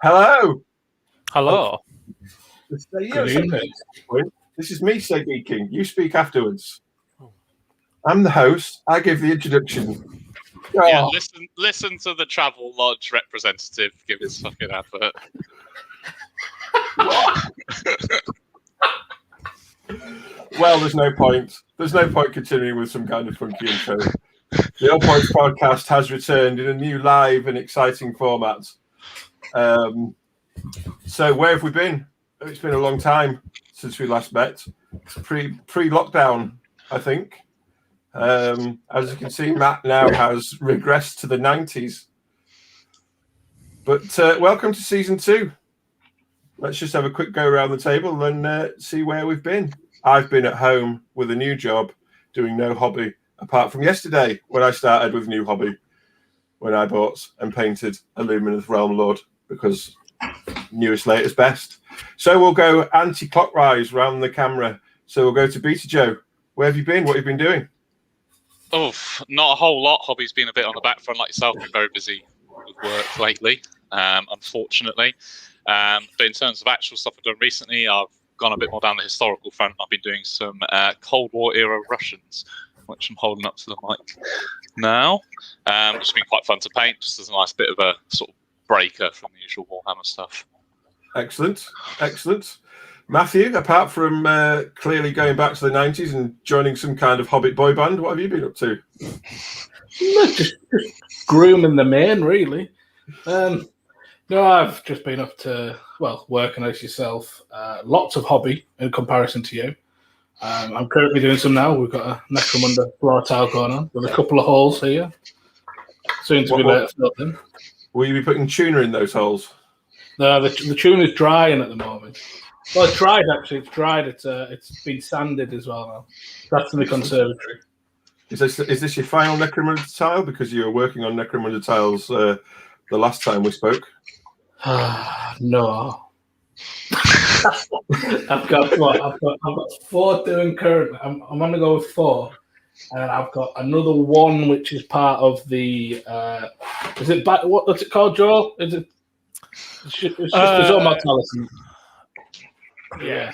Hello. Hello. Good evening. This is me, Say Geeking. You speak afterwards. I'm the host. I give the introduction. Yeah, listen to the Travel Lodge representative give his fucking advert. Well, there's no point. There's no point continuing with some kind of funky intro. The Allpoints podcast has returned in a new live and exciting format. So where have we been? It's been a long time since we last met. Pre-lockdown, I think. As you can see, Matt now has regressed to the 90s. But welcome to season 2. Let's just have a quick go around the table and see where we've been. I've been at home with a new job, doing no hobby, apart from yesterday when I started with a new hobby, when I bought and painted a Luminous Realm Lord, because newest, latest, best. So we'll go anti-clockwise round the camera. So we'll go to Beta Joe. Where have you been? What have you been doing? Oh, not a whole lot. Hobby's been a bit on the back front, like yourself. Been very busy with work lately, unfortunately. But in terms of actual stuff I've done recently, I've gone a bit more down the historical front. I've been doing some Cold War era Russians, which I'm holding up to the mic now. Which has been quite fun to paint, just as a nice bit of a sort of breaker from the usual Warhammer stuff. Excellent. Matthew, apart from clearly going back to the 90s and joining some kind of Hobbit boy band, what have you been up to? Just grooming the men, really. No, I've just been up to, working as yourself. Lots of hobby in comparison to you. I'm currently doing some now. We've got a Necromunda floor tile going on with a couple of holes here. Soon to be later filled in. Will you be putting tuner in those holes? No, the tuner's drying at the moment. Well, it's dried actually. It's dried. It's been sanded as well now. That's in the conservatory. Is this your final Necromunda tile? Because you were working on Necromunda tiles the last time we spoke. No. I've got 4 doing currently. I'm going to go with 4, and I've got another 1 which is part of the. What's it called, Joel? Is it? It's just the Zomar Talisman. Yeah,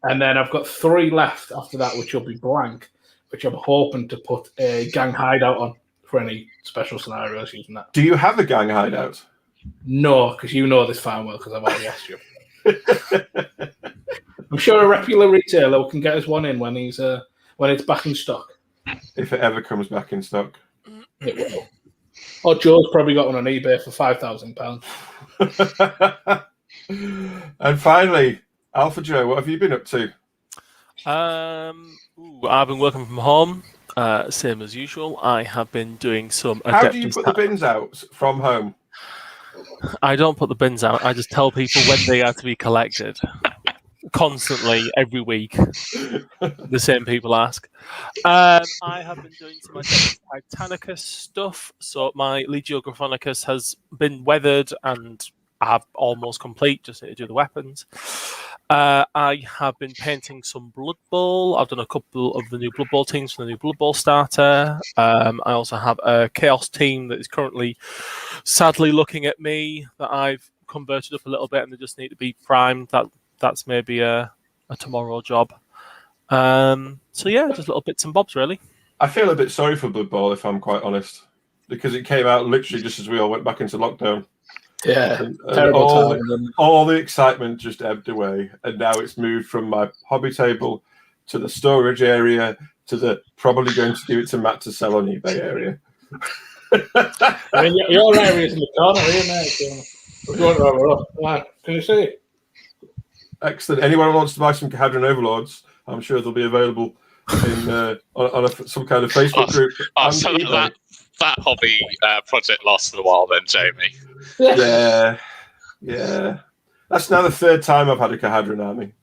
and then I've got 3 left after that, which will be blank, which I'm hoping to put a gang hideout on for any special scenarios using that. Do you have a gang hideout? No, because you know this fine well, because I've already asked you. I'm sure a reputable retailer can get us one in when it's back in stock. If it ever comes back in stock. It will. Oh, Joe's probably got one on eBay for £5,000. And finally, Alpha Joe, what have you been up to? I've been working from home, same as usual. I have been doing some. How do you put the bins out from home? I don't put the bins out. I just tell people when they are to be collected. Constantly, every week, the same people ask. I have been doing some Titanicus stuff. So my Legio Gryphonicus has been weathered and I have almost complete. Just need to do the weapons. I have been painting some Blood Bowl. I've done a couple of the new Blood Bowl teams for the new Blood Bowl starter. I also have a Chaos team that is currently sadly looking at me that I've converted up a little bit and they just need to be primed. That's maybe a tomorrow job. So yeah, just little bits and bobs really. I feel a bit sorry for Blood Bowl, if I'm quite honest, because it came out literally just as we all went back into lockdown. Yeah, and all the excitement just ebbed away, and now it's moved from my hobby table to the storage area to the probably going to give it to Matt to sell on eBay area. I mean, your area's in the corner, isn't it? Can you see? Excellent. Anyone who wants to buy some Hadron Overlords, I'm sure they'll be available in on some kind of Facebook group. So that hobby project lasted a while then, Jamie. Yeah. That's now the 3rd time I've had a Cahadron army.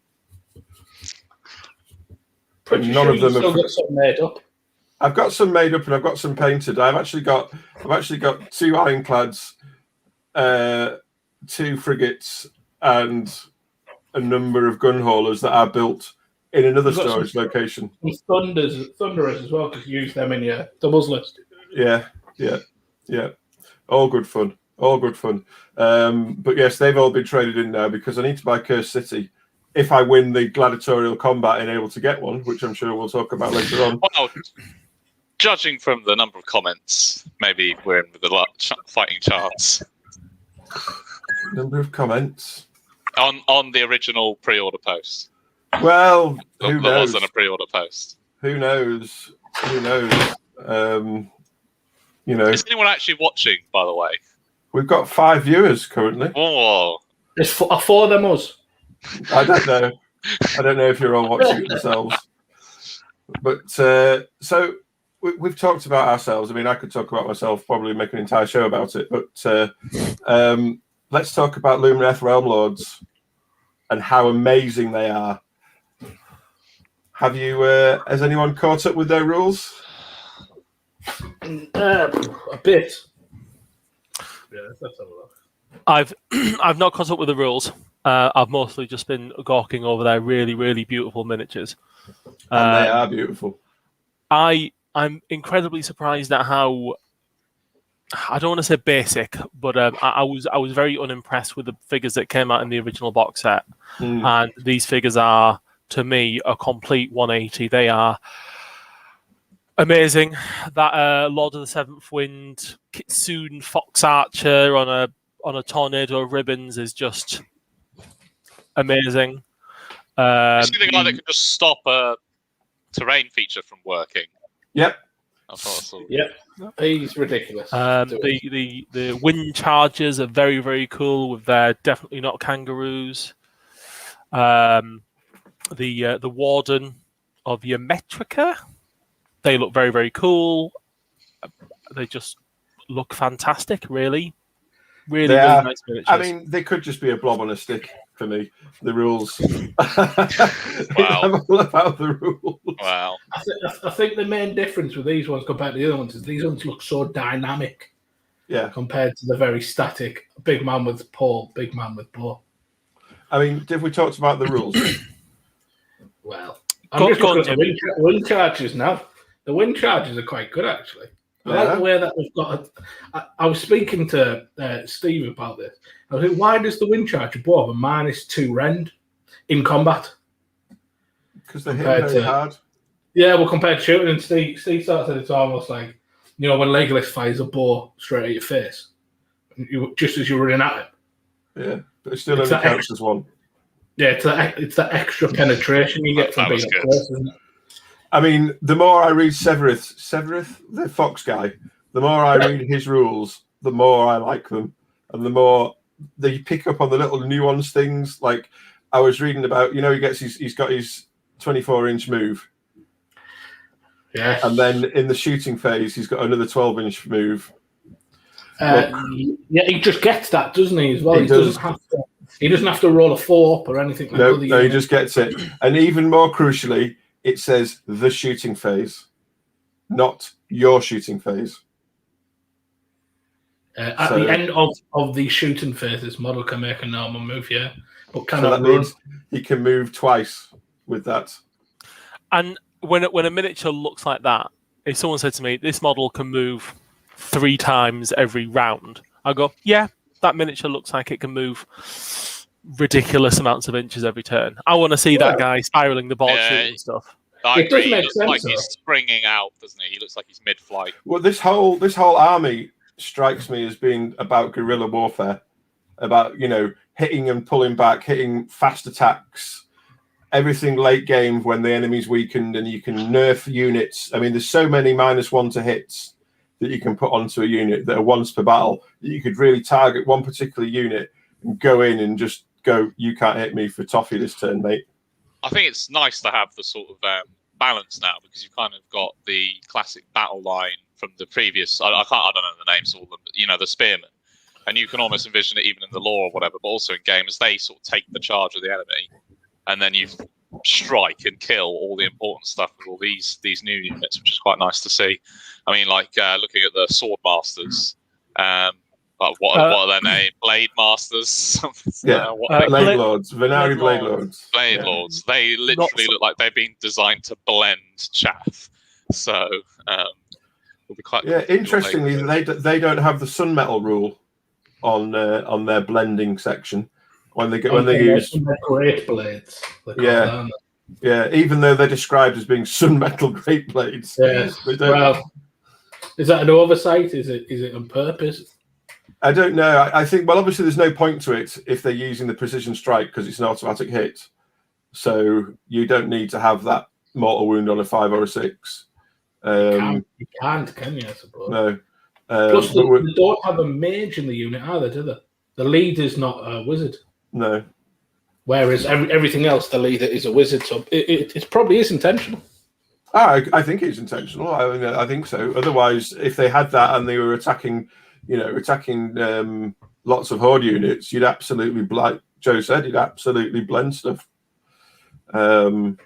None of them have got some made up. I've got some made up and I've got some painted. I've actually got 2 ironclads, 2 frigates, and a number of gun haulers that are built in another storage location. Some Thunderers as well, because you use them in your doubles list. Yeah. All good fun. All good fun. But yes, they've all been traded in now because I need to buy Curse City. If I win the gladiatorial combat and able to get one, which I'm sure we'll talk about later on. Well, judging from the number of comments, maybe we're in with a fighting chance. Number of comments on the original pre-order post. Well, who knows? There wasn't a pre-order post. Who knows? Who knows? You know, is anyone actually watching? By the way, we've got 5 viewers currently. Oh, are 4 of them us? I don't know. I don't know if you're all watching it yourselves. But so we've talked about ourselves. I mean, I could talk about myself, probably make an entire show about it. But let's talk about Lumineth Realm Lords and how amazing they are. Have you? Has anyone caught up with their rules? A bit. Yeah, let's have a look. I've not caught up with the rules. I've mostly just been gawking over their really, really beautiful miniatures. And they are beautiful. I'm incredibly surprised at how, I don't want to say basic, but I was very unimpressed with the figures that came out in the original box set. And these figures are, to me, a complete 180. They are amazing. That Lord of the Seventh Wind, Kitsune Fox Archer on a tornado of ribbons is just amazing. is he the guy that can just stop a terrain feature from working? Yep. I thought I saw. Yep. He's ridiculous. The wind chargers are very, very cool with their definitely not kangaroos. The Warden of Yometrica, they look very, very cool. They just look fantastic, really. Really nice miniatures. I mean, they could just be a blob on a stick for me. The rules. Wow. I'm all about the rules. Wow. I think the main difference with these ones compared to the other ones is these ones look so dynamic. Yeah. Compared to the very static big man with pole, big man with bow. I mean, did we talk about the rules? Well, I'm just looking at the wind charges now. The wind charges are quite good, actually. I like the way that we've got. I was speaking to Steve about this. I was like, why does the wind charger bow have a -2 rend in combat? Because they hit very hard. Yeah, well, compared to shooting, and Steve starts it's almost like, you know, when Legolas fires a bow straight at your face, just as you're running at it. Yeah, but it still only counts as one. Yeah, it's that extra penetration you get from being up close, isn't it? I mean, the more I read Severith, the fox guy, the more I read his rules, the more I like them. And the more they pick up on the little nuanced things. Like I was reading about, you know, he's got his 24-inch move. Yeah. And then in the shooting phase, he's got another 12-inch move. Yeah, he just gets that, doesn't he, as well? He doesn't have to roll a 4 up or anything like that. No, he just gets it. And even more crucially, it says the shooting phase, not your shooting phase. At the end of the shooting phase, this model can make a normal move, yeah. But that means he can move twice with that. And when a miniature looks like that, if someone said to me, this model can move 3 times every round, I go, yeah, that miniature looks like it can move ridiculous amounts of inches every turn. I want to see that guy spiraling the board shooting and stuff. I agree. He looks like he's springing out, doesn't he? He looks like he's mid-flight. Well, this whole army strikes me as being about guerrilla warfare, about, you know, hitting and pulling back, hitting fast attacks, everything late game when the enemy's weakened, and you can nerf units. I mean, there's so many -1 to hits that you can put onto a unit that are once per battle that you could really target one particular unit and go in and just go, you can't hit me for toffee this turn, mate. I think it's nice to have the sort of balance now, because you've kind of got the classic battle line from the previous. I don't know the names of all of them, but, you know, the spearmen, and you can almost envision it even in the lore or whatever, but also in game as they sort of take the charge of the enemy, and then you strike and kill all the important stuff with all these new units, which is quite nice to see. I mean, like looking at the sword masters. What are their names? Blade Masters? Blade Lords. Venari Blade Lords. Blade Lords. They literally look like they've been designed to blend chaff. So, it'll be quite interestingly, they don't have the sun metal rule. on their blending section when they use great blades. Yeah. Yeah, even though they're described as being Sunmetal Great Blades. Yes. Well, is that an oversight? Is it on purpose? I don't know. I think, well, obviously there's no point to it if they're using the precision strike because it's an automatic hit. So you don't need to have that mortal wound on a 5 or a 6. You can't, can you, I suppose? No. Plus, they don't have a mage in the unit either, do they? The lead is not a wizard. No. Whereas everything else, the leader is a wizard. So it probably is intentional. I think it's intentional. I think so. Otherwise, if they had that and they were attacking lots of horde units, you'd absolutely, like Joe said, you'd absolutely blend stuff. But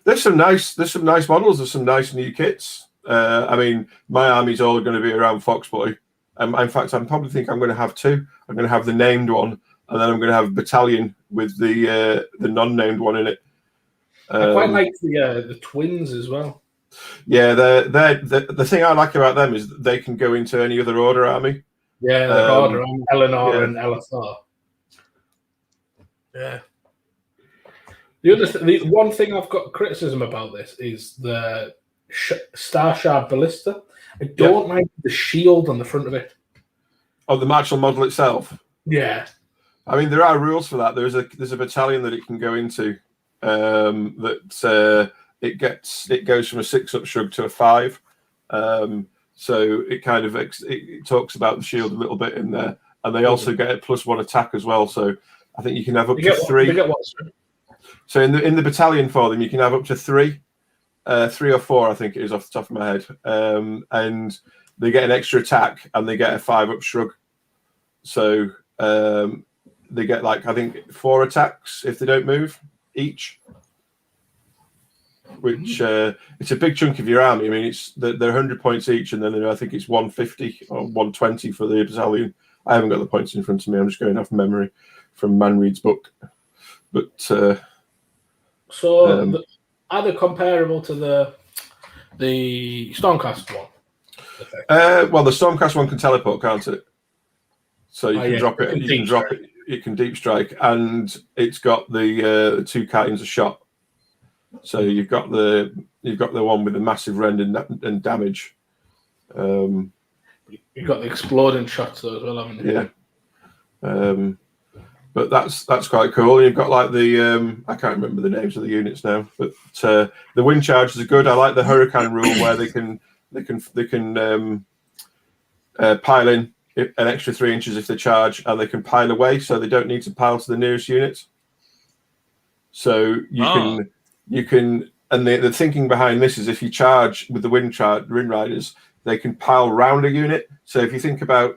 there's some nice models. There's some nice new kits. I mean, my army's all going to be around Foxboy. In fact, I probably think I'm going to have 2. I'm going to have the named one, and then I'm going to have a battalion with the non-named one in it. I quite like the twins as well. Yeah, the thing I like about them is that they can go into any other order army. Yeah, the order army, Eleanor and Elathar. Yeah. The one thing I've got criticism about this is the Star Shard Ballista. I don't like the shield on the front of it. Oh, the martial model itself. Yeah. I mean, there are rules for that. There's a battalion that it can go into. It goes from a 6-up shrug to a 5. So it kind of it talks about the shield a little bit in there, and they also get a +1 attack as well. So I think you can have up to 3. They get what? So in the battalion for them, you can have up to 3, 3 or 4, I think it is off the top of my head, and they get an extra attack and they get a 5-up shrug. So they get I think 4 attacks if they don't move each, which it's a big chunk of your army. I mean, they're 100 points each, and then I think it's 150 or 120 for the battalion. I haven't got the points in front of me. I'm just going off memory from Manreed's book. But are they comparable to the Stormcast one? Well, the Stormcast one can teleport, can't it? So you can drop it. You can drop it. It can deep strike, and it's got the 2 cartons of shot. So you've got the one with the massive rend and damage. You've got the exploding shots though as well, haven't you? Yeah. But that's quite cool. You've got I can't remember the names of the units now, but the wind charges are good. I like the hurricane rule where they can pile in an extra 3 inches if they charge, and they can pile away, so they don't need to pile to the nearest unit. So you can, and the thinking behind this is if you charge with the wind riders, they can pile round a unit. So if you think about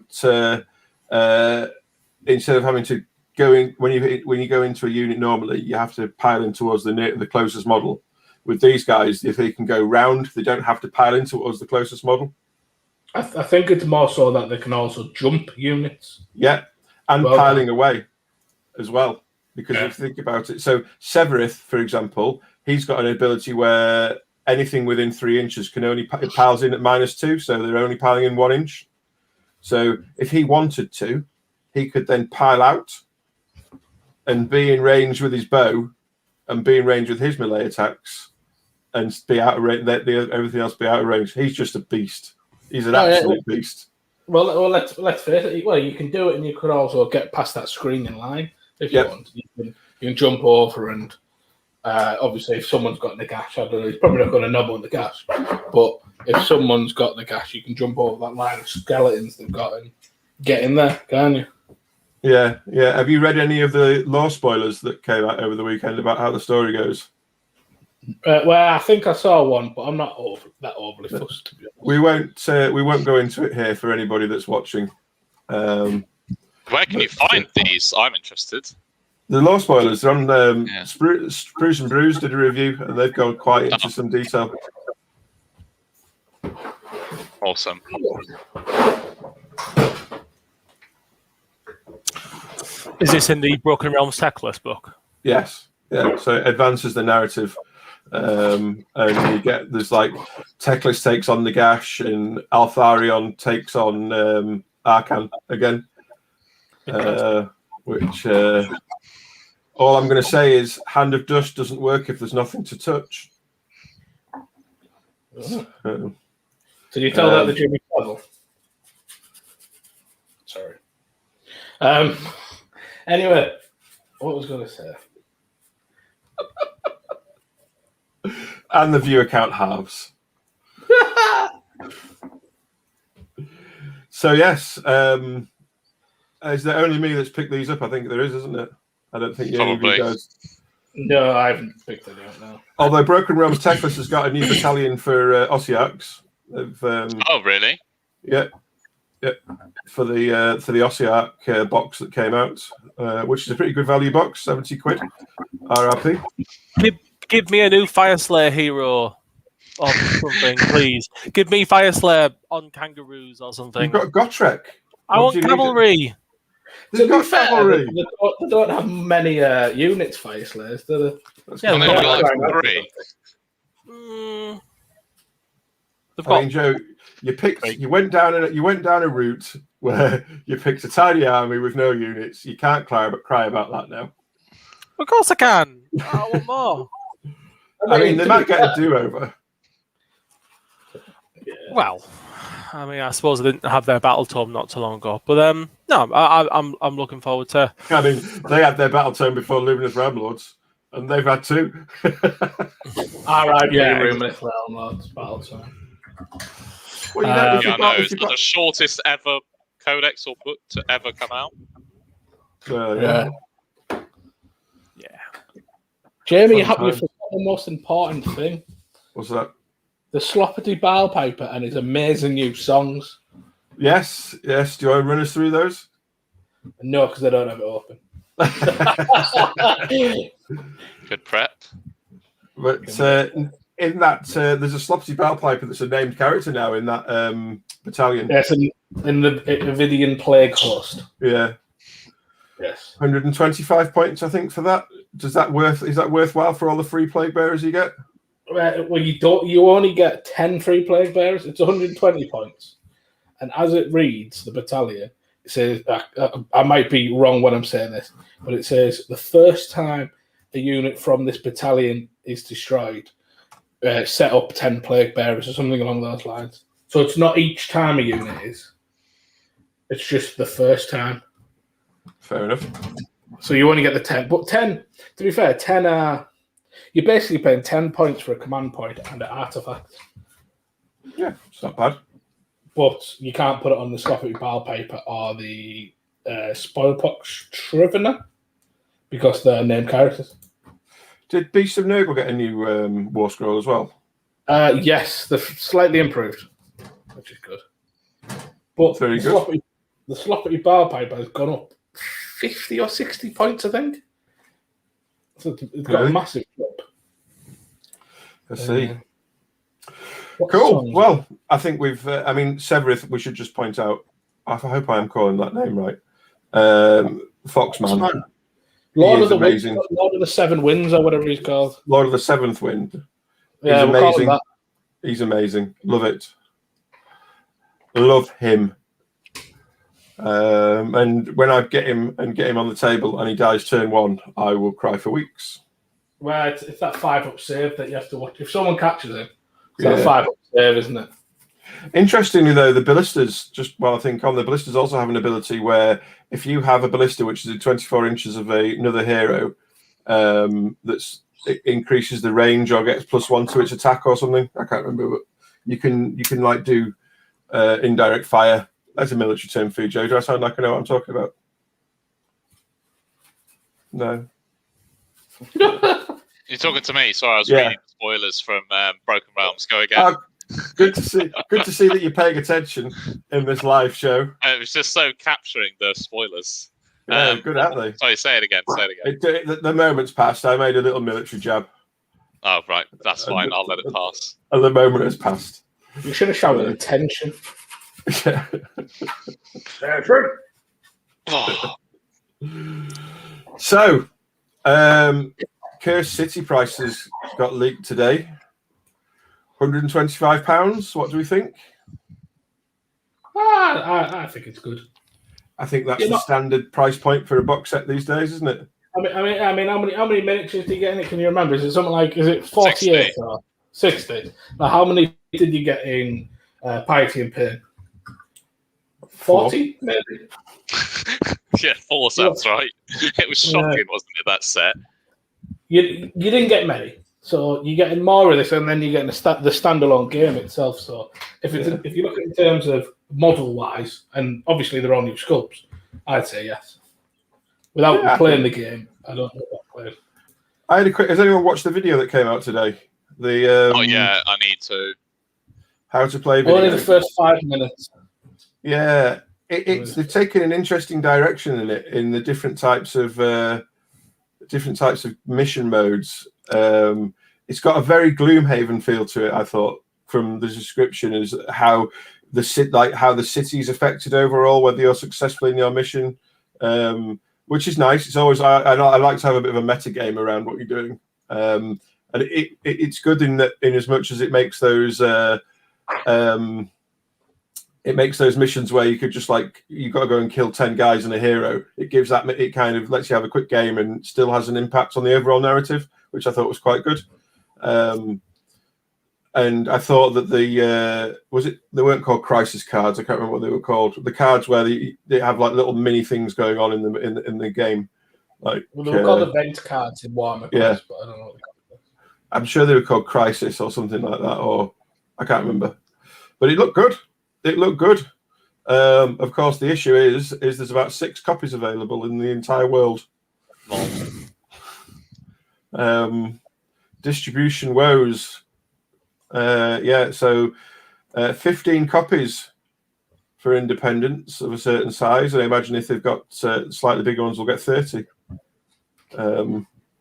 instead of having to go in when you go into a unit normally, you have to pile in towards the closest model. With these guys, if they can go round, they don't have to pile in towards the closest model. I think it's more so that they can also jump units. Yeah, and piling away as well. Because if you think about it, so Severith, for example, he's got an ability where anything within 3 inches can only piles in at -2, so they're only piling in 1 inch. So if he wanted to, he could then pile out and be in range with his bow and be in range with his melee attacks and be out of range. Everything else be out of range. He's just a beast. He's an absolute beast. Well, let's face it. Well, you can do it, and you could also get past that screening line if you want. You can jump over, and obviously, if someone's got the gash, I don't know. He's probably not going to knob on the gash, but if someone's got the gash, you can jump over that line of skeletons they've got and get in there, can't you? Yeah. Have you read any of the lore spoilers that came out over the weekend about how the story goes? Well, I think I saw one, but I'm not overly fussed, to be honest. We won't go into it here for anybody that's watching. Where can you find these? I'm interested. The lore spoilers, they're on Spruce and Brews did a review, and they've gone quite into some detail. Awesome. Is this in the Broken Realms Techless book? Yes. Yeah. So it advances the narrative. And you get there's Teclis takes on Nagash, and Altharion takes on Arcan again. Which all I'm going to say is Hand of Dust doesn't work if there's nothing to touch. So you tell that to Jimmy Savile? Sorry. Anyway, what was I going to say? And the viewer count halves. So yes, is there only me that's picked these up? I think there is, isn't it? I don't think anybody does. No, I haven't picked any up now. Although Broken Realms Techless has got a new battalion for Ossiarchs. Oh, really? Yeah. For the Ossiarch box that came out, which is a pretty good value box, 70 quid, RRP. Give me a new Fire Slayer hero or something, please. Give me Fire Slayer on kangaroos or something. You've got Gotrek. I want cavalry. They've got cavalry. They don't have many units, Fire Slayers, do they? Yeah, they've got like 3. I mean, Joe, you went down a route where you picked a tiny army with no units. You can't cry about that now. Of course I can. I want more. I mean, they might get a do-over. Yeah. Well, I mean, I suppose they didn't have their battle tome not too long ago, but no, I'm looking forward to. I mean, they had their battle tome before Luminous Ramlords, and they've had 2. R.I.P. Luminous Ramlords battle tome. Well, it's not the shortest ever codex or book to ever come out. Yeah. Jamie, you haven't forgot the most important thing. What's that? The Sloppity Bile Piper and his amazing new songs. Yes. Do you want to run us through those? No, because I don't have it open. Good prep. But in that, there's a Sloppity Bile Piper that's a named character now in that battalion. Yes, in the Avidian Plague Host. Yeah. Yes. 125 points, I think, for that. Is that worthwhile for all the free plague bearers you get? Well, you only get 10 free plague bearers. It's 120 points. And as it reads, the battalion, it says, I might be wrong when I'm saying this, but it says the first time a unit from this battalion is destroyed, set up 10 plague bearers or something along those lines. So it's not each time a unit is. It's just the first time. Fair enough. So you only get the 10. But 10, to be fair, 10 are... You're basically paying 10 points for a command point and an artifact. Yeah, it's not bad. But you can't put it on the Sloppity Bile Paper or the Spoilpox Shrivner because they're named characters. Did Beast of Nurgle get a new War Scroll as well? Yes, they're slightly improved, which is good. But very good. The Sloppity Bile Piper has gone up 50 or 60 points, I think. So it's got a massive drop. I see. Cool. Well, I think we've... Severith, we should just point out... I hope I am calling that name right. Foxman. Lord of the Seven Winds, or whatever he's called. Lord of the Seventh Wind. Yeah, he's amazing. He's amazing. Love it. Love him. And when I get him on the table and he dies turn 1, I will cry for weeks. Well, it's that 5-up save that you have to watch. If someone catches him, it's that 5-up save, isn't it? Interestingly, though, the ballistas, I think on the ballistas also have an ability where if you have a ballista which is in 24 inches of another hero, it increases the range or gets +1 to its attack or something. I can't remember, but you can like do indirect fire. That's a military term for you, Joe. Do I sound like I know what I'm talking about? No. You're talking to me. Sorry, I was reading the spoilers from Broken Realms. Go again. Good to see. Good to see that you're paying attention in this live show. It was just so capturing the spoilers. Yeah, good, aren't they? Sorry, say it again. The moment's passed. I made a little military jab. Oh, right. That's fine. I'll let it pass. And the moment has passed. You should have shouted attention. Yeah. So, Cursed City prices got leaked today. £125. What do we think? I think it's good. I think that's the standard price point for a box set these days, isn't it? I mean, how many miniatures do you get in it? Can you remember? Is it something like 48 60. or 60? Now, how many did you get in Piety and Pain? 40, maybe. Yeah, 4 sounds right. It was shocking, wasn't it? That set. You didn't get many, so you're getting more of this, and then you're getting the standalone game itself. So if you look at it in terms of model wise, and obviously they're all new sculpts, I'd say yes. Without playing the game, I don't know what I played. I had a quick. Has anyone watched the video that came out today? The Oh yeah, I need to. How to play video. Only the first 5 minutes. Yeah, they've taken an interesting direction in it, in the different types of mission modes. It's got a very Gloomhaven feel to it. I thought from the description is how the city's affected overall, whether you're successful in your mission, which is nice. It's always I like to have a bit of a meta game around what you're doing, and it's good in as much as it makes those. It makes those missions where you could just you've got to go and kill 10 guys and a hero. It gives that, it kind of lets you have a quick game and still has an impact on the overall narrative, which I thought was quite good. And I thought that they weren't called crisis cards. I can't remember what they were called. The cards where they have little mini things going on in the game. They were called event cards in Warhammer. Yeah, but I don't know what they called. I'm sure they were called Crisis or something like that, or I can't remember. But it looked good. It looked good. Of course, the issue is there's about 6 copies available in the entire world. Distribution woes. So 15 copies for independents of a certain size, and I imagine if they've got slightly bigger ones, we'll get 30.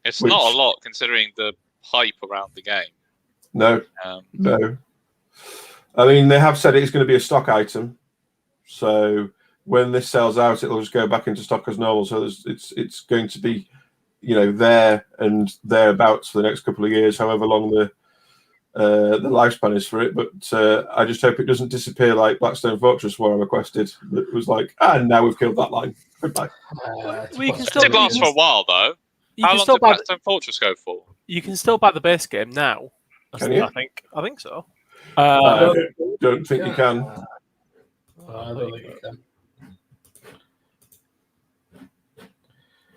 It's not a lot considering the hype around the game. No, no. I mean, they have said it's going to be a stock item, so when this sells out, it'll just go back into stock as normal. So it's going to be, there and thereabouts for the next couple of years, however long the lifespan is for it. But I just hope it doesn't disappear like Blackstone Fortress Warhammer Quested. It was now we've killed that line. Goodbye. It did last for a while though. How long did Blackstone Fortress go for? You can still buy the base game now. Can you? I think so. I don't think you can. I don't think you can.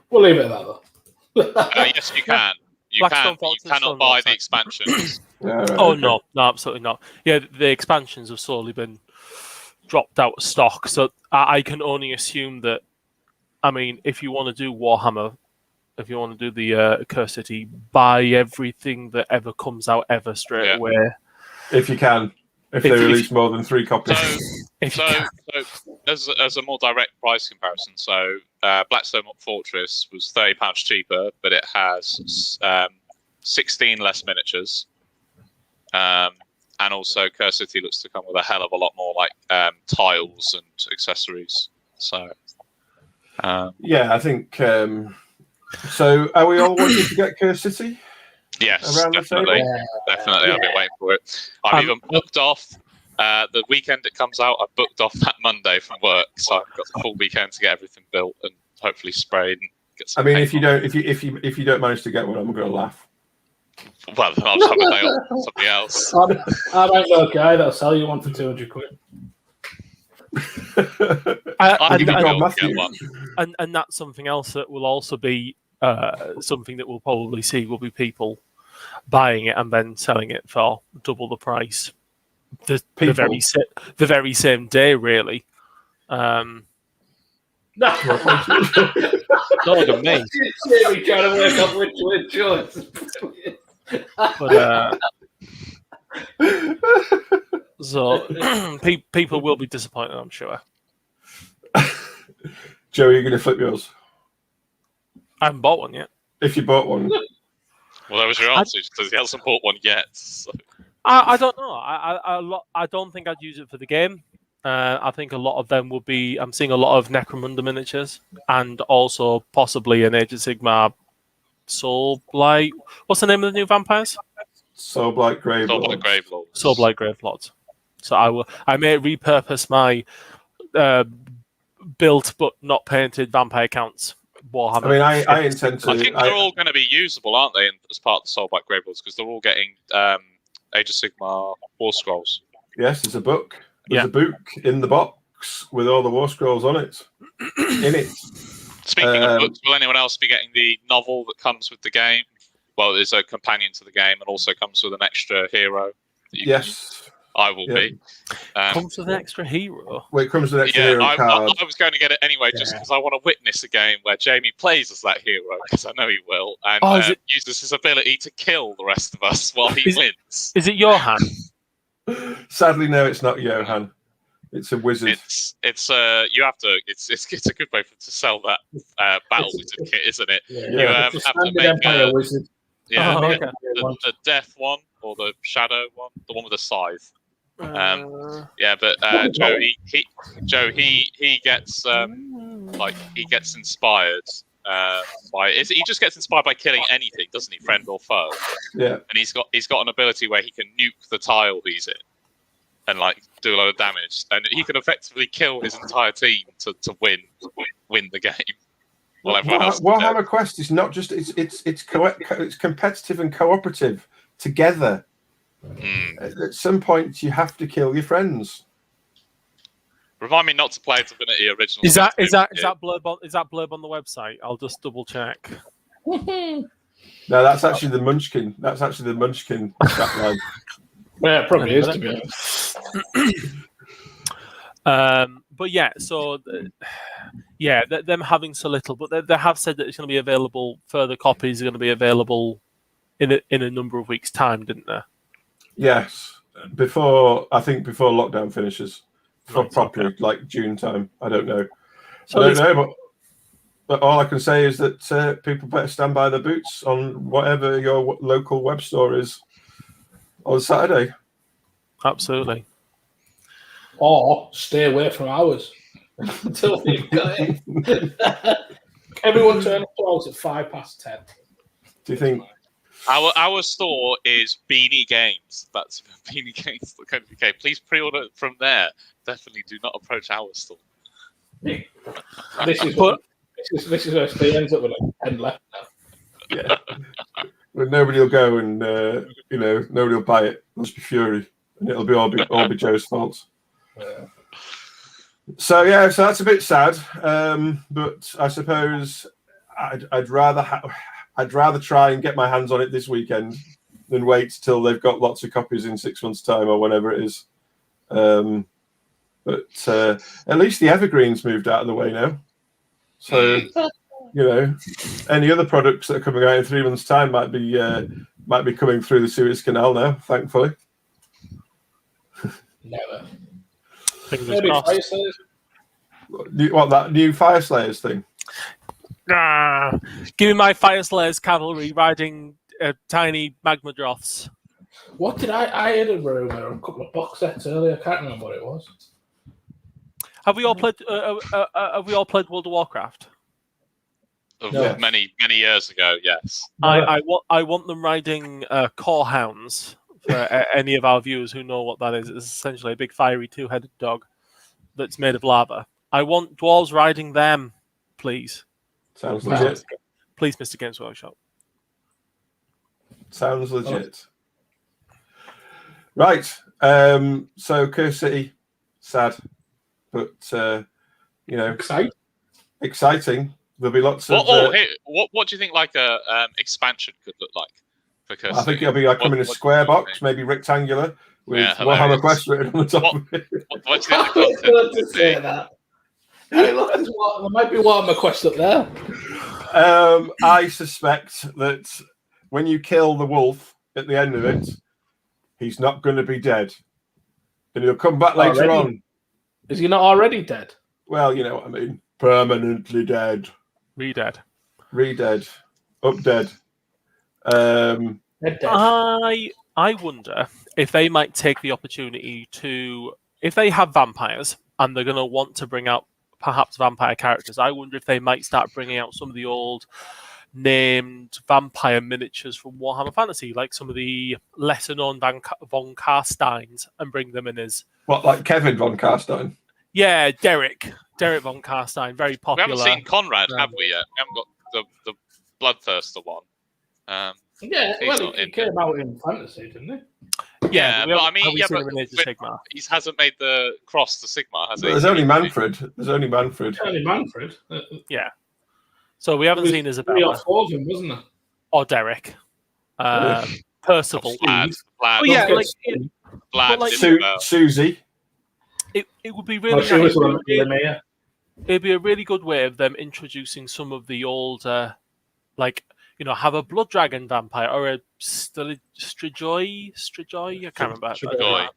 We'll leave it at that, though. Yes, you can. You can. You cannot buy the expansions. No, absolutely not. Yeah, the expansions have slowly been dropped out of stock, so I can only assume that. I mean, if you want to do Warhammer, if you want to do the Curse City, buy everything that ever comes out ever straight away. If you can. If they release more than 3 copies. So as a more direct price comparison, so Blackstone Fortress was £30 cheaper, but it has 16 less miniatures. And also Curse City looks to come with a hell of a lot more tiles and accessories. So I think so are we all wanting to get Curse City? Yes, definitely. Definitely. I've been waiting for it. I've even booked off the weekend it comes out. I booked off that Monday from work, so I've got the full weekend to get everything built and hopefully sprayed and get some. I mean, if you don't manage to get one, I'm going to laugh. Well, then I'll just have a day on something else. I might know a guy that'll sell you one for 200 quid. And that's something else that will also be something that we'll probably see will be people buying it and then selling it for double the price the very same day, really. Not to me. We're trying to work out which choice. But so people will be disappointed, I'm sure. Joe, are you going to flip yours? I haven't bought one yet. If you bought one, well, that was your answer because he hasn't bought one yet. So. I don't know. I don't think I'd use it for the game. I think a lot of them will be. I'm seeing a lot of Necromunda miniatures and also possibly an Age of Sigmar Soulblight. What's the name of the new vampires? Soulblight Gravelords. Soulblight Gravelords. So I may repurpose my built but not painted vampire counts. Warhammer. I mean, I intend to. I think they're all going to be usable, aren't they, as part of the Soulblight Gravelords, because they're all getting Age of Sigmar War Scrolls. Yes, there's a book. There's a book in the box with all the War Scrolls on it. In it. Speaking of books, will anyone else be getting the novel that comes with the game? Well, there's a companion to the game and also comes with an extra hero. Yes. I will be. Comes with an extra hero? Well, it comes with an extra hero card. I was going to get it anyway, just because I want to witness a game where Jamie plays as that hero, because I know he will, and uses his ability to kill the rest of us while he wins. Is it Johan? Sadly, no, it's not Johan. It's a wizard. It's you have to. It's a good way to sell that battle wizard kit, isn't it? Yeah. You have to make a wizard. Yeah, okay. the death one or the shadow one, the one with the scythe. Yeah, but Joe, he gets he gets inspired by he just gets inspired by killing anything, doesn't he, friend or foe? Yeah, and he's got an ability where he can nuke the tile he's in and do a lot of damage, and he can effectively kill his entire team to win the game. Warhammer Quest is not just it's competitive and cooperative together. At some point, you have to kill your friends. Remind me not to play Divinity Original. Is that blurb on the website? I'll just double check. No, that's actually the Munchkin. That's actually the Munchkin strapline. Yeah, it probably is, to be honest. But yeah, so them having so little, but they have said that it's going to be available. Further copies are going to be available in a number of weeks' time, didn't they? Yes, before lockdown finishes, properly, like June time. I don't know. So I don't know, but all I can say is that people better stand by their boots on whatever your local web store is on Saturday. Absolutely. Or stay away from ours until we've got it. Everyone turn up to ours at 10:05. Do you think? Our store is Beanie Games. That's beaniegames.co.uk. Please pre-order from there. Definitely do not approach our store. This is where Steve ends up with 10 left now. Yeah. But nobody will go and nobody will buy it. It'll just be fury, and it'll all be Joe's fault. Yeah. So that's a bit sad. But I suppose I'd rather try and get my hands on it this weekend than wait till they've got lots of copies in 6 months' time or whenever it is. But at least the evergreens moved out of the way now. So any other products that are coming out in 3 months' time might be coming through the Suez Canal now. Thankfully. Never. Fingers crossed. What, that new Fire Slayers thing? Give me my Fire Slayers cavalry riding tiny magma droths. What did I had a rumor, a couple of box sets earlier. I can't remember what it was. Have we all played? Have we all played World of Warcraft? No. Many years ago, yes. I want them riding core hounds. For any of our viewers who know what that is, it's essentially a big fiery two-headed dog that's made of lava. I want dwarves riding them, please. Sounds legit. Please, Mr. Games Workshop. Sounds legit. Right. So Curse City, sad, but exciting. There'll be lots of. What do you think a expansion could look like? Because I think it'll be come in a square box, maybe rectangular, with Warhammer Quest written on the top of it. What do you think the content to say that? Hey, look, there might be Warhammer Quest up there. I suspect that when you kill the wolf at the end of it, he's not going to be dead, and he'll come back later on. Is he not already dead? Well, you know what I mean. Permanently dead. Re-dead. Up dead. I wonder if they might take the opportunity to, if they have vampires and they're going to want to bring out perhaps vampire characters, I wonder if they might start bringing out some of the old named vampire miniatures from Warhammer Fantasy, like some of the lesser known von Carsteins, and bring them in as What, like Kevin von Carstein? Yeah, Derek von Carstein, very We popular. haven't seen Conrad, have we yet? We haven't got the Bloodthirster one. Yeah, He's well, not he in came out in fantasy, didn't he? Yeah, we but I haven't- mean, have we yeah, seen but him in Age of Sigmar? he hasn't made the cross to Sigma, has But he? there's only Manfred. There's only Manfred. Only Manfred. Yeah. So we haven't seen Three or Isabella four of them, wasn't there? or Derek. Percival. Vlad, Oh yeah, like Vlad, like- Isabel. Susie. it would be Well, really she was nice. one of Linnea. It'd be a really good way of them introducing some of the old, have a blood dragon vampire or a Strigoi. I can't remember. Strigoi.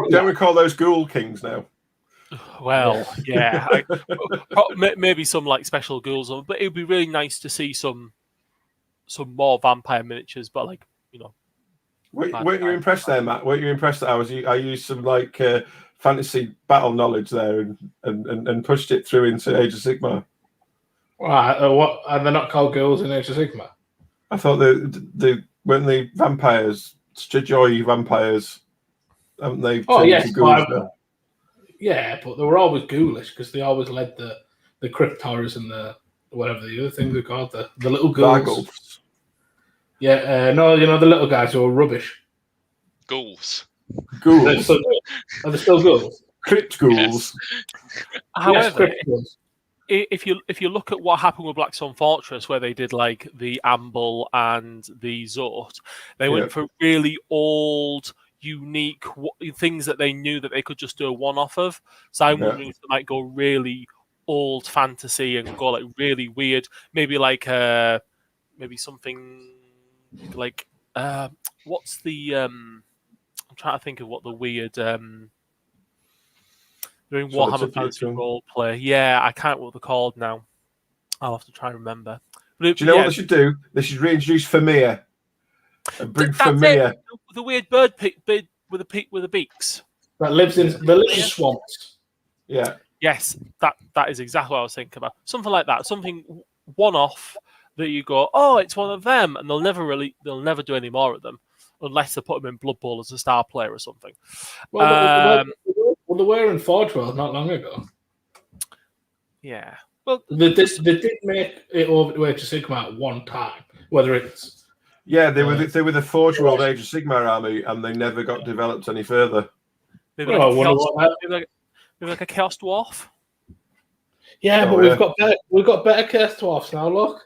Don't we call those ghoul kings now? Well, yeah, maybe some like special ghouls, but it would be really nice to see some more vampire miniatures. But Weren't you impressed there, Matt? Weren't you impressed that I used some like fantasy battle knowledge there and pushed it through into Age of Sigmar? Right, what? And they're not called girls in Age of Sigmar? I thought when the vampires, Strigoi vampires, haven't they? Oh, turned yes, into ghouls now? Yeah, but they were always ghoulish because they always led the crypt horrors and the whatever the other things are called, the little ghouls. Vargulfs. Yeah, no, the little guys who are rubbish. Ghouls. Ghouls. Are they still ghouls? Crypt ghouls. however, Yes, crypt ghouls. if you look at what happened with Blackstone Fortress, where they did like the Amble and the Zort, they went for really old, unique things that they knew that they could just do a one-off of. So I'm wondering if they might go really old fantasy and go like really weird, maybe like maybe something like what's the I'm trying to think of what the weird doing Warhammer Fantasy role play. Yeah, I can't what they're called now. I'll have to try and remember. But Do you know what they should do? They should reintroduce Famir and bring Famir. The weird bird with the beaks That lives in swamps. Yeah. Yes, that is exactly what I was thinking about. Something like that. Something one-off that you go, oh, it's one of them, and they'll never do any more of them unless they put them in Blood Bowl as a star player or something. Well, they were in Forge World not long ago. Yeah. Well, they did make it over to Age of Sigmar at one time. Whether it's they were the Forge World Age of Sigmar army, and they never got developed any further. maybe like a Chaos Dwarf. Yeah, but we've got better Chaos Dwarfs now. Look.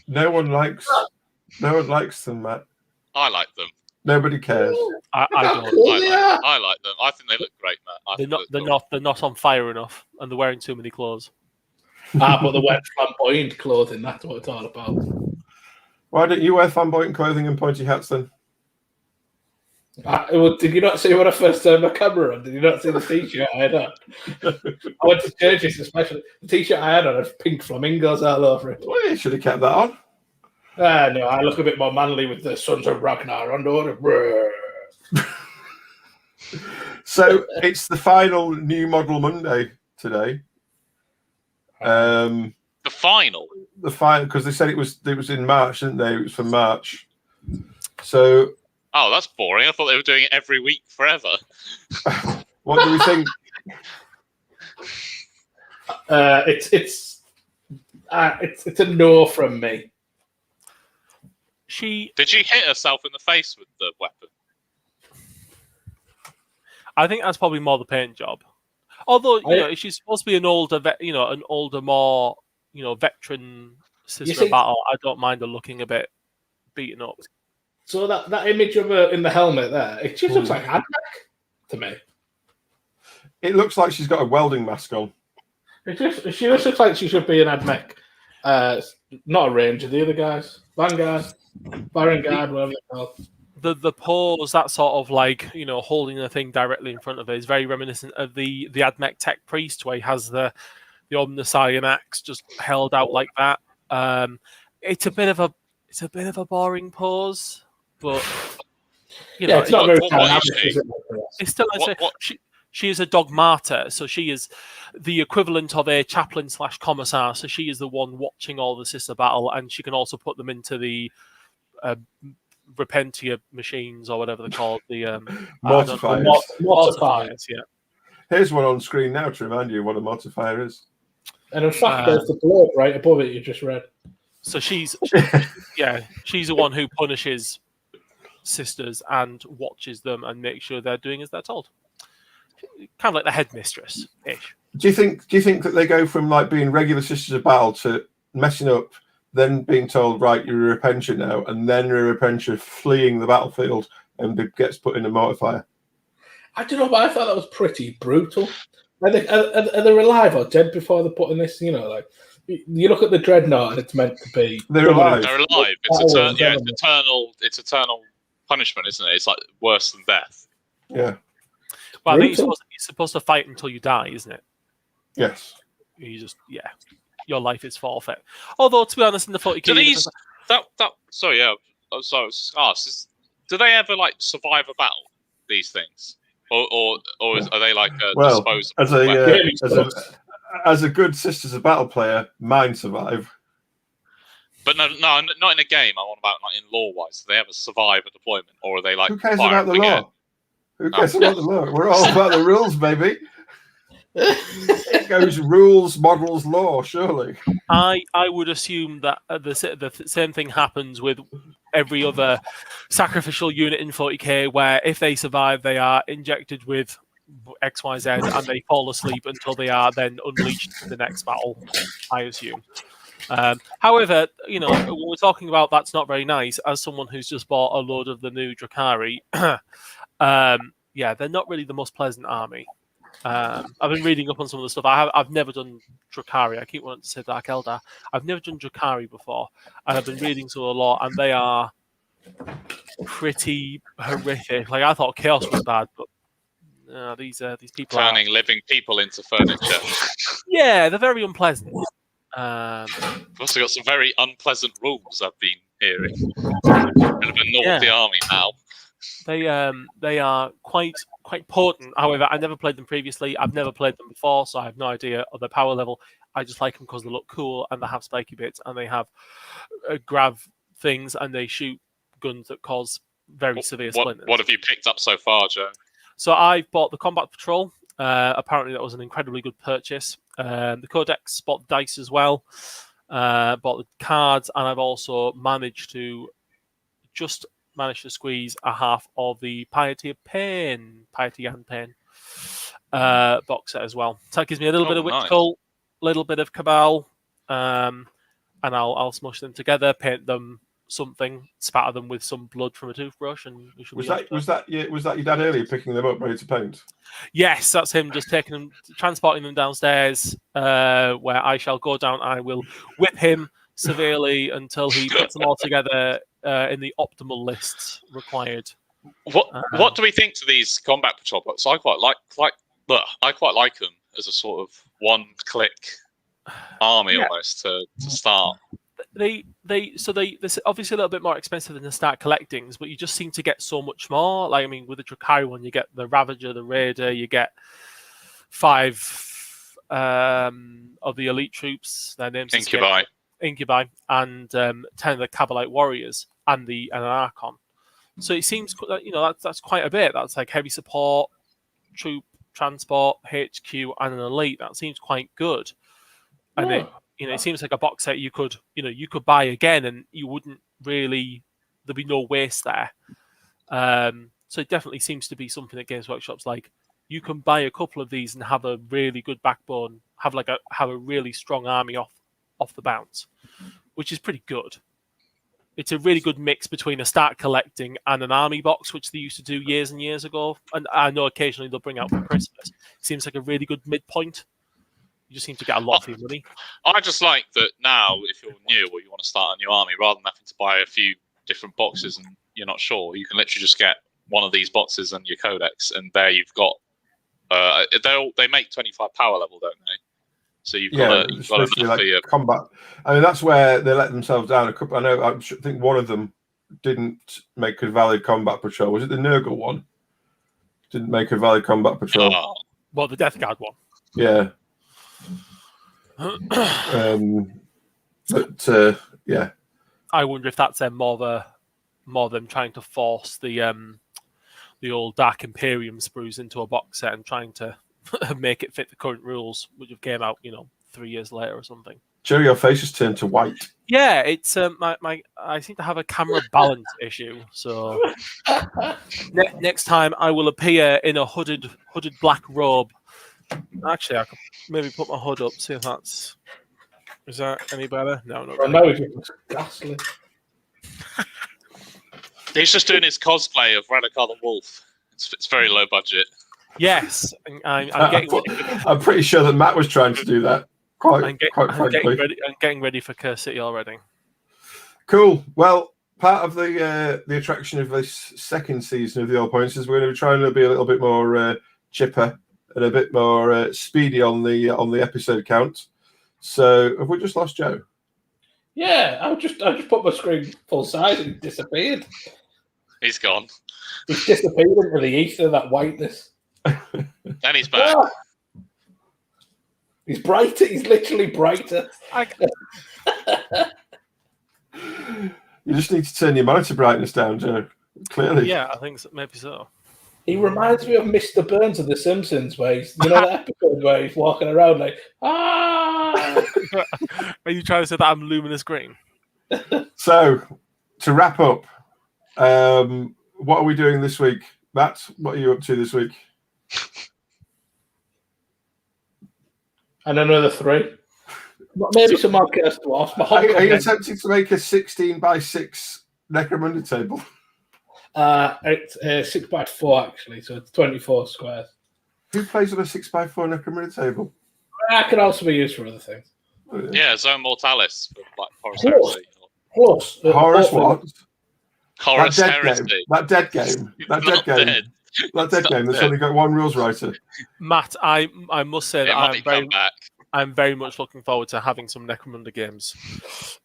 No one likes them, Matt. I like them. Nobody cares. I don't. I like them. I think they look great, Matt. They're not on fire enough, and they're wearing too many clothes. But they wear flamboyant clothing. That's what it's all about. Why don't you wear flamboyant clothing and pointy hats then? Did you not see when I first turned my camera on? Did you not see the t-shirt I had on? I went to churches, especially the t-shirt I had on had pink flamingos all over it. Well, you should have kept that on. No, I look a bit more manly with the Sons of Ragnar under it. So it's the final New Model Monday today. The final because they said it was in March, didn't they? It was for March. So. Oh, that's boring. I thought they were doing it every week forever. What do we think? It's a no from me. Did she hit herself in the face with the weapon? I think that's probably more the paint job. Although if she's supposed to be an older, more veteran sister of battle, I don't mind her looking a bit beaten up. So that image of her in the helmet there, it just looks like Admech to me. It looks like she's got a welding mask on. She just looks like she should be an Admech. Not a Ranger, the other guys. Vanguard, Barangard, whatever they're called. The pose, that sort of like, holding the thing directly in front of her is very reminiscent of the Admech Tech Priest, where he has the Omnissiah axe just held out like that. It's a bit of a boring pose. But it's not very dynamic. It's still she is a dogmata, so she is the equivalent of a chaplain / commissar. So she is the one watching all the sister battle, and she can also put them into the Repentia machines or whatever they're called. The Mortifiers. Mortifiers, yeah. Here's one on screen now to remind you what a mortifier is. And in fact, there's the blurb right above it you just read. So she's the one who punishes sisters and watches them and makes sure they're doing as they're told. Kind of like the headmistress ish. Do you think that they go from like being regular sisters of battle to messing up, then being told, right, you're a repentia now, and then you're a repentia fleeing the battlefield and gets put in a mortifier? I don't know, but I thought that was pretty brutal. Are they alive or dead before they put in this? You know, like you look at the dreadnought and it's meant to be. They're alive. They're alive. It's eternal. It's eternal punishment, isn't it? It's like worse than death. Yeah. Well, I think you're supposed to fight until you die, isn't it? Yes. You just your life is forfeit. Although, to be honest, in the 40k, do these sorry, yeah. So I was asked, do they ever like survive a battle? These things, or are they like disposable? As a good Sisters of Battle player, mine survive. But no, not in a game. I want about like in lore wise. Do they ever survive a deployment, or are they like? Who cares about the law? Who cares about the law? We're all about the rules, baby. It goes rules, models, law. Surely. I would assume that the same thing happens with every other sacrificial unit in 40k, where if they survive, they are injected with XYZ and they fall asleep until they are then unleashed in the next battle, I assume. However, you know, when we're talking about that's not very nice, as someone who's just bought a load of the new Drakari, they're not really the most pleasant army. I've been reading up on some of the stuff. I've never done Drakari. I keep wanting to say Dark Eldar. I've never done Drakari before, and I've been reading some of the lore, and they are pretty horrific. Like I thought Chaos was bad, but these people turning living people into furniture. Yeah, they're very unpleasant. We've also got some very unpleasant rules I've been hearing. Bit of a naughty army now. They are quite potent. However, I never played them previously. I've never played them before, so I have no idea of their power level. I just like them because they look cool and they have spiky bits and they have grav things and they shoot guns that cause very severe splinters. What have you picked up so far, Joe? So I bought the Combat Patrol. Apparently that was an incredibly good purchase. The Codex, bought the dice as well. Bought the cards, and I've also managed to squeeze a half of the Piety and Pain box set as well. So that gives me a little bit of Witch Cult, a little bit of Cabal, and I'll smush them together, paint them something, spatter them with some blood from a toothbrush, and we should. Was that your dad earlier picking them up ready to paint? Yes, that's him just taking them, transporting them downstairs, where I shall go down. I will whip him severely until he puts them all together in the optimal lists required. What do we think to these Combat Patrol books? I quite like them as a sort of one-click army almost to start. They're obviously a little bit more expensive than the start collectings, but you just seem to get so much more. Like, I mean, with the Drakari one, you get the Ravager, the Raider, you get 5 of the elite troops. Their names Incubi, and 10 of the Kabbalite warriors, and an Archon. So it seems, that's quite a bit. That's like heavy support, troop transport, HQ, and an elite. That seems quite good. And it seems like a box set you could buy again, and you wouldn't really, there'd be no waste there. So it definitely seems to be something that Games Workshop's like, you can buy a couple of these and have a really good backbone, have a really strong army off the bounce, which is pretty good. It's a really good mix between a start collecting and an army box, which they used to do years and years ago. And I know occasionally they'll bring out for Christmas. It seems like a really good midpoint. You just seem to get a lot for your money. I just like that now, if you're new or you want to start a new army, rather than having to buy a few different boxes and you're not sure, you can literally just get one of these boxes and your codex, and there you've got. They make 25 power level, don't they? So you've got enough for your combat. I mean, that's where they let themselves down. I think one of them didn't make a valid combat patrol. Was it the Nurgle one? Didn't make a valid combat patrol. Well, the Death Guard one. Yeah. Yeah. I wonder if that's more of more than trying to force the old Dark Imperium sprues into a box set and trying to make it fit the current rules, which have came out 3 years later or something. Joe, your face has turned to white. Yeah, it's I seem to have a camera balance issue. So next time I will appear in a hooded black robe. Actually, I could maybe put my hood up, see if that's. Is that any better? No, not I really. know it was ghastly. He's just doing his cosplay of Radikar the Wolf. It's very low budget. Yes, I'm getting. I'm pretty sure that Matt was trying to do that. Quite frankly. I'm getting ready for Curse City already. Cool. Well, part of the attraction of this second season of the Allpoints is we're going to be trying to be a little bit more chipper and a bit more speedy on the episode count. So, have we just lost Joe? Yeah, I just put my screen full size and it disappeared. He's gone. He's disappeared into the ether, that whiteness. And he's back. Ah! He's brighter. He's literally brighter. You just need to turn your monitor brightness down, Joe. Clearly. Yeah, I think so, maybe so. He reminds me of Mr. Burns of The Simpsons, where he's, that episode where he's walking around like, ah! Are you trying to say that I'm luminous green? So, to wrap up, what are we doing this week? Matt, what are you up to this week? And another 3. Maybe some more Curse Dwarfs. Are you attempting to make a 16x6 Necromunda table? It's 6x4 actually, so it's 24 squares. Who plays on a 6x4 Necromunda table? That can also be used for other things. Yeah, Zone Mortalis for like Horus Plus, Heresy. plus Horus what? Horus That Heresy. dead game. That dead game. Dead. That dead game that's only got one rules writer. Matt, I must say It that might come back. I'm very much looking forward to having some Necromunda games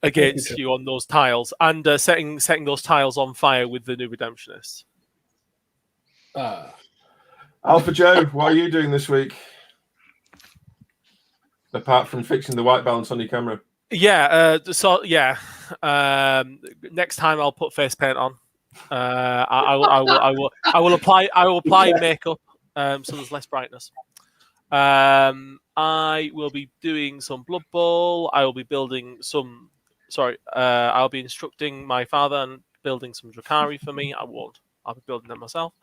against you on those tiles and setting those tiles on fire with the new Redemptionists. Alpha Joe, what are you doing this week? Apart from fixing the white balance on your camera. Yeah. Next time I'll put face paint on. I will apply makeup so there's less brightness. I will be doing some Blood Bowl. I will be building some. I'll be instructing my father and building some Drakari for me. I won't. I'll be building them myself.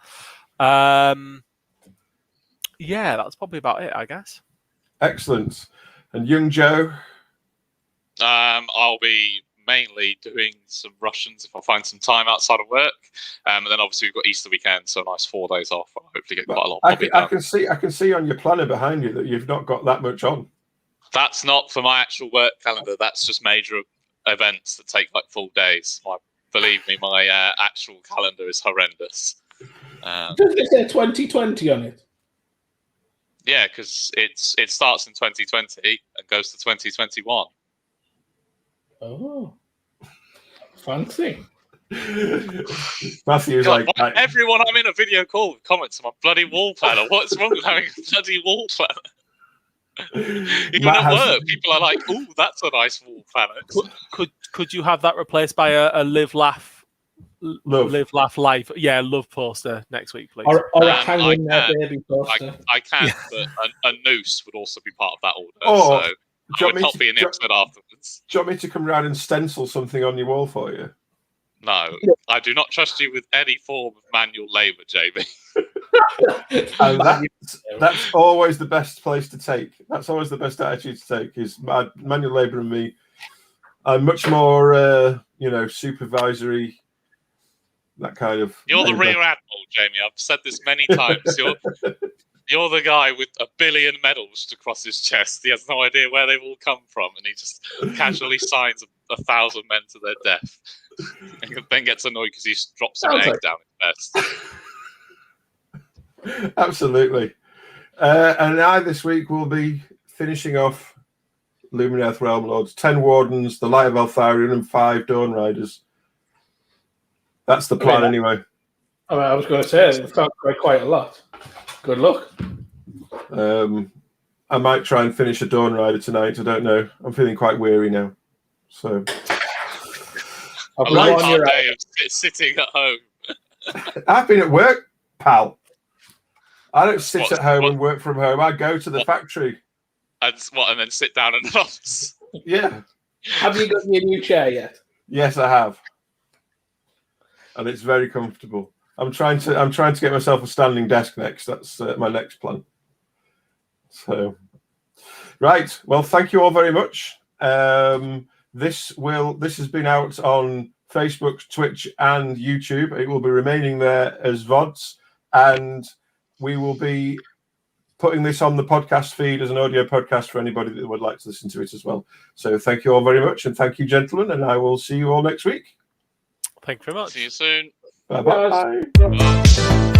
Yeah, that's probably about it, I guess. Excellent. And young Joe? I'll be mainly doing some Russians if I find some time outside of work. And then obviously we've got Easter weekend, so a nice 4 days off. I'll hopefully get quite a lot of hobby done. I can see on your planner behind you that you've not got that much on. That's not for my actual work calendar. That's just major events that take like full days. Believe me, my actual calendar is horrendous. Does it say 2020 on it? Yeah, because it starts in 2020 and goes to 2021. Oh, fancy. Matthew's God, like everyone I'm in a video call with comments on my bloody wall planner. What's wrong with having a bloody wall planner? Even at work, people are like, "Ooh, that's a nice wall planner." Could you have that replaced by a live laugh life? Yeah, love poster next week, please. Or a hanging there baby poster. I can, but a noose would also be part of that order. Oh, so I would not be in the episode afterwards. Do you want me to come round and stencil something on your wall for you? No, I do not trust you with any form of manual labour, Jamie. And that's always the best place to take. That's always the best attitude to take. Is manual labour and me. I'm much more, supervisory. That kind of. You're the Rear Admiral, Jamie. I've said this many times. You're the guy with 1 billion medals across his chest. He has no idea where they've all come from, and he just casually signs 1,000 men to their death, and then gets annoyed because he drops an egg down his vest. Absolutely. And I this week will be finishing off Lumineth Realm Lords, 10 Wardens, the Light of Eltharion, and 5 Dawn Riders. That's the plan, anyway. I was going to say, it sounds like quite a lot. Good luck. I might try and finish a Dawn Rider tonight. I don't know. I'm feeling quite weary now. So A Right. long On hard your day of sitting at home. I've been at work, pal. I don't sit What- at home what- and work from home. I go to the what- factory. And then sit down in an office. Yeah. Have you got your new chair yet? Yes, I have. And it's very comfortable. I'm trying to get myself a standing desk next. That's my next plan. So, right. Well, thank you all very much. This has been out on Facebook, Twitch, and YouTube. It will be remaining there as VODs, and we will be putting this on the podcast feed as an audio podcast for anybody that would like to listen to it as well. So thank you all very much, and thank you, gentlemen, and I will see you all next week. Thank you very much. See you soon. Bye-bye. Bye.